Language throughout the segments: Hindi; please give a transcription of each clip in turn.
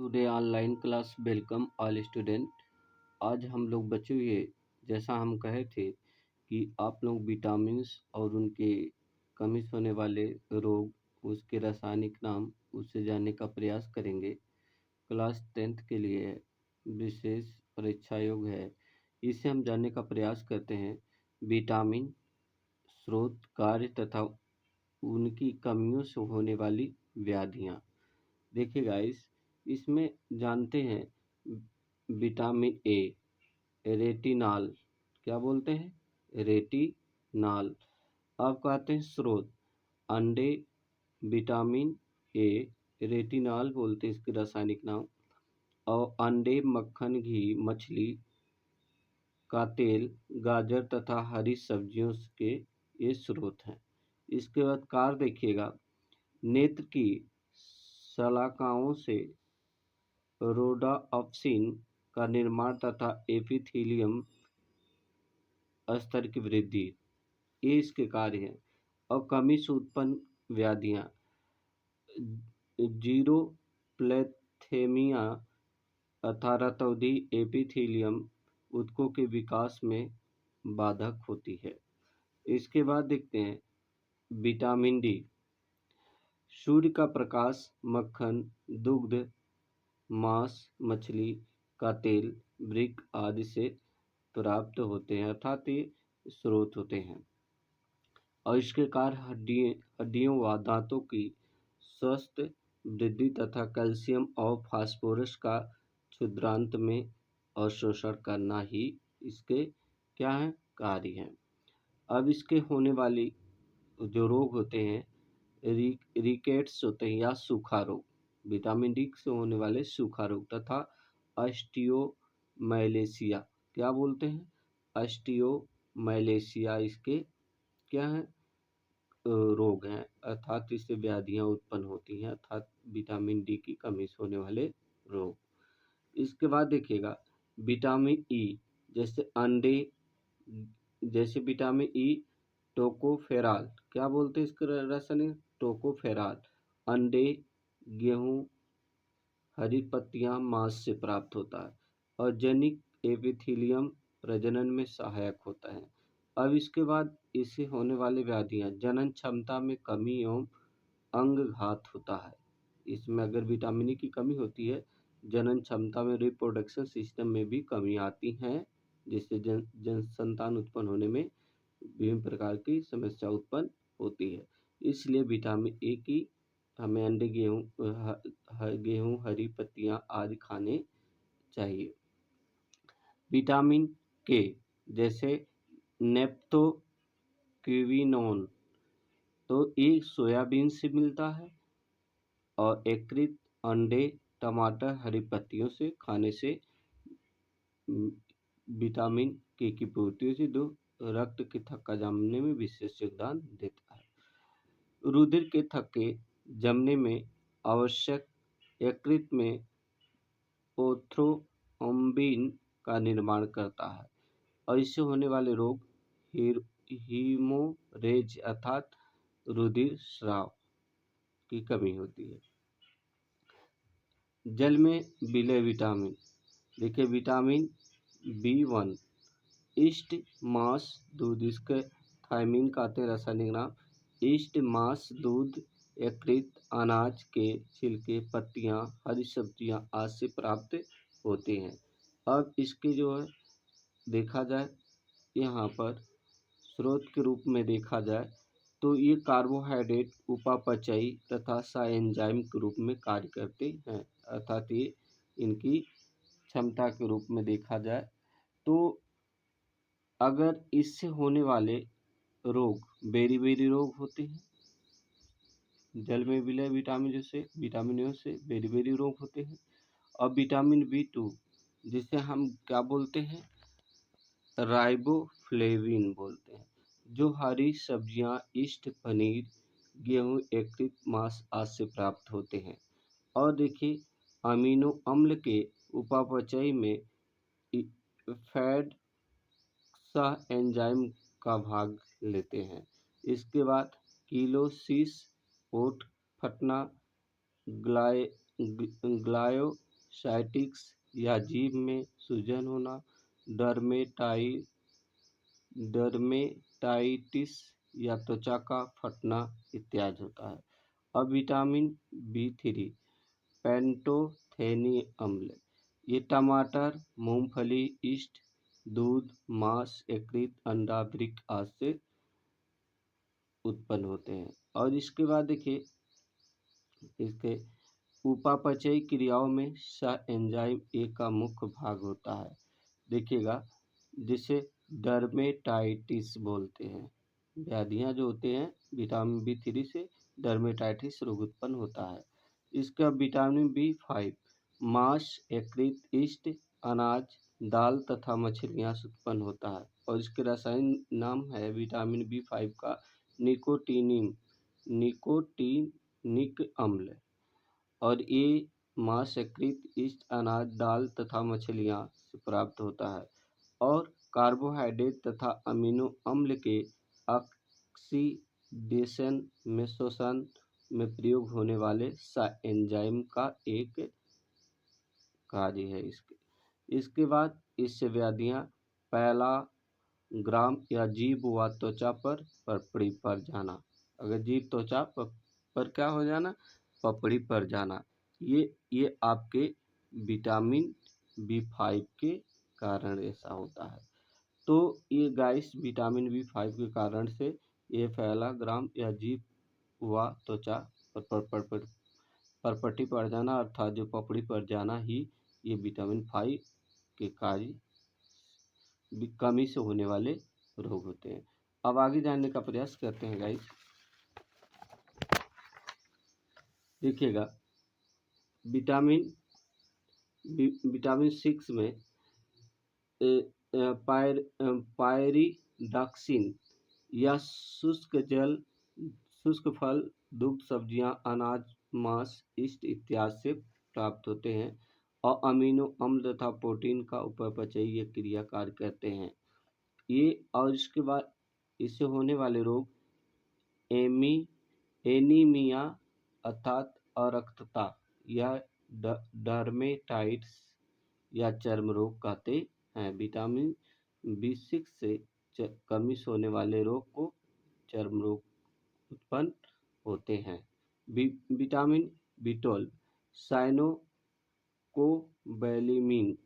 Today online class welcome all student. आज हम लोग बच्चों ये जैसा हम कहे थे कि आप लोग विटामिन्स और उनके कमी से होने वाले रोग उसके रासायनिक नाम उससे जानने का प्रयास करेंगे। क्लास 10th के लिए विशेष परीक्षा योग है, इसे हम जानने का प्रयास करते हैं। विटामिन स्रोत, कार्य तथा उनकी कमियों से होने वाली व्याधियाँ। देखिए गाइस, इसमें जानते हैं विटामिन ए, रेटिनॉल। क्या बोलते हैं? रेटिनॉल। अब कहते हैं स्रोत, अंडे विटामिन ए, रेटिनॉल बोलते हैं इसके रासायनिक नाम। और अंडे, मक्खन, घी, मछली का तेल, गाजर तथा हरी सब्जियों के ये स्रोत हैं। इसके बाद कार्य देखिएगा, नेत्र की शलाकाओं से रोडाप्सिन का निर्माण तथा एपिथेलियम स्तर की वृद्धि, ये इसके कार्य हैं। और कमी से उत्पन्न व्याधियाँ, जीरोप्लेथेमिया तथा रतौंधी एपिथेलियम ऊतकों के विकास में बाधक होती है। इसके बाद देखते हैं विटामिन डी। सूर्य का प्रकाश, मक्खन, दुग्ध, मांस, मछली का तेल, वृक्क आदि से प्राप्त होते हैं, अर्थात ये स्रोत होते हैं। और इसके कारण हड्डियों व दांतों की स्वस्थ वृद्धि तथा कैल्शियम और फास्फोरस का क्षुद्रांत में अवशोषण करना ही इसके क्या है? कार्य हैं। अब इसके होने वाली जो रोग होते हैं, रिकेट्स होते हैं या सूखा रोग, विटामिन डी से होने वाले सूखा रोग तथा ऑस्टियोमैलेशिया। क्या बोलते हैं? ऑस्टियोमैलेशिया इसके क्या है? रोग हैं, अर्थात इससे व्याधियां उत्पन्न होती हैं, अर्थात विटामिन डी की कमी से होने वाले रोग। इसके बाद देखिएगा विटामिन ई, जैसे अंडे, जैसे विटामिन ई टोकोफेरॉल। क्या बोलते हैं इसके रासायनिक? टोकोफेरॉल। अंडे, गेहूं, हरी पत्तियां, मांस से प्राप्त होता है। और जेनिक एपिथेलियम प्रजनन में सहायक होता है। अब इसके बाद इससे होने वाली व्याधियां, जनन क्षमता में कमी एवं अंगघात होता है। इसमें अगर विटामिन ई की कमी होती है, जनन क्षमता में, रिप्रोडक्शन सिस्टम में भी कमी आती है, जिससे जन संतान उत्पन्न होने में विभिन्न प्रकार की समस्या उत्पन्न होती है। इसलिए विटामिन ए की हमें अंडे, गेहूं, हरी पत्तियां आदि खाने चाहिए। विटामिन के, जैसे नेप्थोक्विनोन, तो ये सोयाबीन से मिलता है। और यकृत, अंडे, टमाटर, हरी पत्तियों से खाने से विटामिन के की पूर्ति से दो रक्त के थक्का जमने में विशेष योगदान देता है। रुधिर के थक्के जमने में आवश्यक यकृत में प्रोथ्रोम्बिन का निर्माण करता है। और इससे होने वाले रोग हीमोरेज अर्थात रुधिर स्राव की कमी होती है। जल में विलय विटामिन, देखिए विटामिन B1, ईस्ट, मांस, दूध, इसके थायमिन का आते रासायनिक नाम। ईस्ट, मांस, दूध, यकृत, अनाज के छिलके, पत्तियां, हरी सब्जियां आदि से प्राप्त होते हैं। अब इसके जो है देखा जाए, यहाँ पर स्रोत के रूप में देखा जाए तो ये कार्बोहाइड्रेट, उपापचयी तथा साएंजाइम के रूप में कार्य करते हैं, अर्थात ये इनकी क्षमता के रूप में देखा जाए तो अगर इससे होने वाले रोग बेरी रोग होते हैं, जल में विलय विटामिन से, विटामिनों से बेरी रोग होते हैं। और विटामिन B2, जिसे हम क्या बोलते हैं? राइबोफ्लेविन बोलते हैं, जो हरी सब्जियां, ईस्ट, पनीर, गेहूं, यकृत, मांस आदि से प्राप्त होते हैं। और देखिए अमीनो अम्ल के उपापचय में फैट एंजाइम का भाग लेते हैं। इसके बाद किलोसिस, ओठ फटना, ग्लायोसिस साइटिक्स या जीभ में सूजन होना, डर्मेटाइटिस या त्वचा का फटना इत्यादि होता है। अब विटामिन B3 पैंटोथेनिक अम्ल, ये टमाटर, मूंगफली, यीस्ट, दूध, मांस, यकृत, अंडा, वृक्क आदि से उत्पन्न होते हैं। और इसके बाद देखिए इसके उपापचयी क्रियाओं में एंजाइम ए का मुख्य भाग होता है। देखिएगा जिसे डर्मेटाइटिस बोलते हैं। व्याधियां जो होते हैं विटामिन B3 से डर्मेटाइटिस रोग उत्पन्न होता है। इसका विटामिन B5 मांस, यकृत, यीस्ट, अनाज, दाल तथा मछलियां से उत्पन्न होता है। और इसके रासायनिक नाम है विटामिन B5 का निकोटीनिक अम्ल। और ये मांस, यकृत, यीस्ट, अनाज, दाल तथा मछलियां से प्राप्त होता है। और कार्बोहाइड्रेट तथा अमीनो अम्ल के ऑक्सीडेशन में शोषण में प्रयोग होने वाले एंजाइम का एक कार्य है। इसके बाद इससे व्याधियां पहला ग्राम या जीभ व त्वचा पर पपड़ी पर जाना। अगर जीभ त्वचा पर क्या हो जाना, पपड़ी पर जाना, ये आपके विटामिन B5 के कारण ऐसा होता है। तो ये गाइस विटामिन B5 के कारण से ये फैला ग्राम या जीभ व त्वचा पर पपड़ी पर जाना अर्थात जो पपड़ी पर जाना ही ये विटामिन 5 के कार्य कमी से होने वाले रोग होते हैं। अब आगे जानने का प्रयास करते हैं गाइस। देखिएगा विटामिन 6 में पायरिडॉक्सिन या शुष्क फल, दुग्ध, सब्जियां, अनाज, मांस, यीस्ट इत्यादि से प्राप्त होते हैं। और अमीनो अम्ल तथा प्रोटीन का उपापचयी क्रिया कार्य करते हैं ये। और इसके बाद इससे होने वाले रोग एनीमिया अर्थात अरक्तता या डर्मेटाइटिस या चर्म रोग कहते हैं। विटामिन B6 से कमी से होने वाले रोग को चर्म रोग उत्पन्न होते हैं। विटामिन B12 साइनोकोबैलेमिन,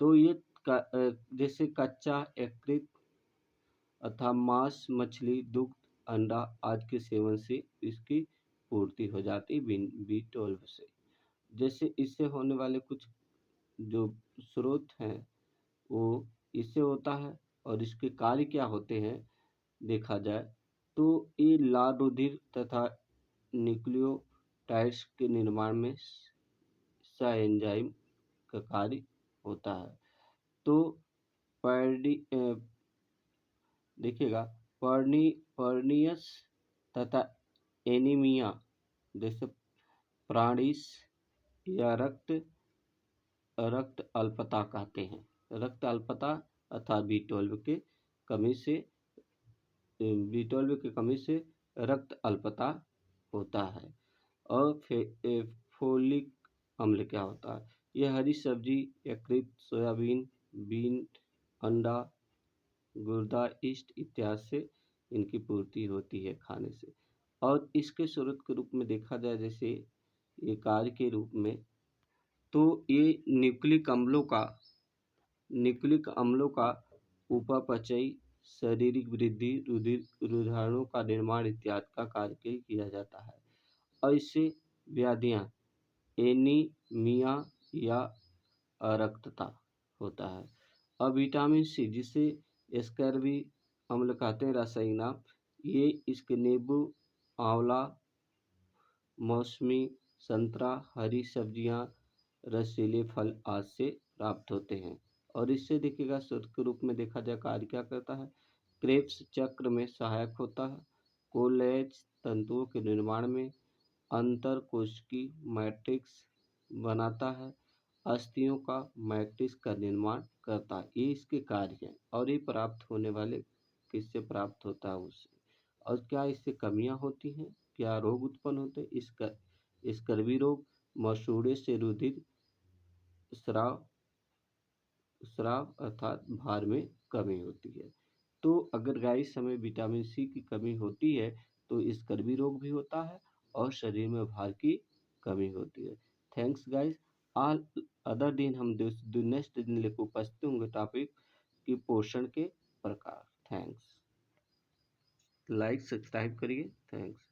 तो ये जैसे कच्चा यकृत अथवा मांस, मछली, दुग्ध, अंडा आदि के सेवन से इसकी पूर्ति हो जाती B12 से। जैसे इससे होने वाले कुछ जो स्रोत हैं वो इससे होता है। और इसके कार्य क्या होते हैं देखा जाए तो ये लाल रुधिर तथा न्यूक्लियोटाइड्स के निर्माण में एंजाइम का कार्य होता है। तो देखिएगा पर्नियस तथा एनीमिया जैसे प्राणिस या रक्त अल्पता कहते हैं। रक्त अल्पता अर्थात B12 के कमी से रक्त अल्पता होता है। और फोलिक अम्ल क्या होता है, यह हरी सब्जी, यकृत, सोयाबीन, बीन, अंडा, गुर्दा, यीस्ट इत्यादि से इनकी पूर्ति होती है खाने से। और इसके स्रोत के रूप में देखा जाए जैसे ये कार्य के रूप में तो ये न्यूक्लिक अम्लों का उपापचयी, शारीरिक वृद्धि, रुधिराणु का निर्माण इत्यादि का कार्य किया जाता है। और इससे व्याधियां एनीमिया या अरक्तता होता है। और विटामिन C जिसे स्कर्वी अम्ल कहते हैं रासायनिक नाम, ये इसके नींबू, आंवला, मौसमी, संतरा, हरी सब्जियां, रसीले फल आदि से प्राप्त होते हैं। और इससे देखिएगा स्रोत के रूप में देखा जाए कार्य क्या करता है, क्रेब्स चक्र में सहायक होता है, कोलेज तंतुओं के निर्माण में, अंतर कोशिकीय मैट्रिक्स बनाता है, अस्थियों का मैट्रिक्स का निर्माण करता है। ये इसके कार्य हैं। और ये प्राप्त होने वाले किससे प्राप्त होता है उससे। और क्या इससे कमियां होती हैं, क्या रोग उत्पन्न होते हैं, स्कर्वी रोग मसूड़े से रुधिर स्राव स्राव अर्थात भार में कमी होती है। तो अगर गाइस हमें विटामिन सी की कमी होती है तो स्कर्वी रोग भी होता है और शरीर में भार की कमी होती है। Thanks guys. ऑल अदर दिन हम नेक्स्ट दिन लेकर उपस्थित होंगे टॉपिक कि पोषण के प्रकार। थैंक्स। लाइक सब्सक्राइब करिए। थैंक्स।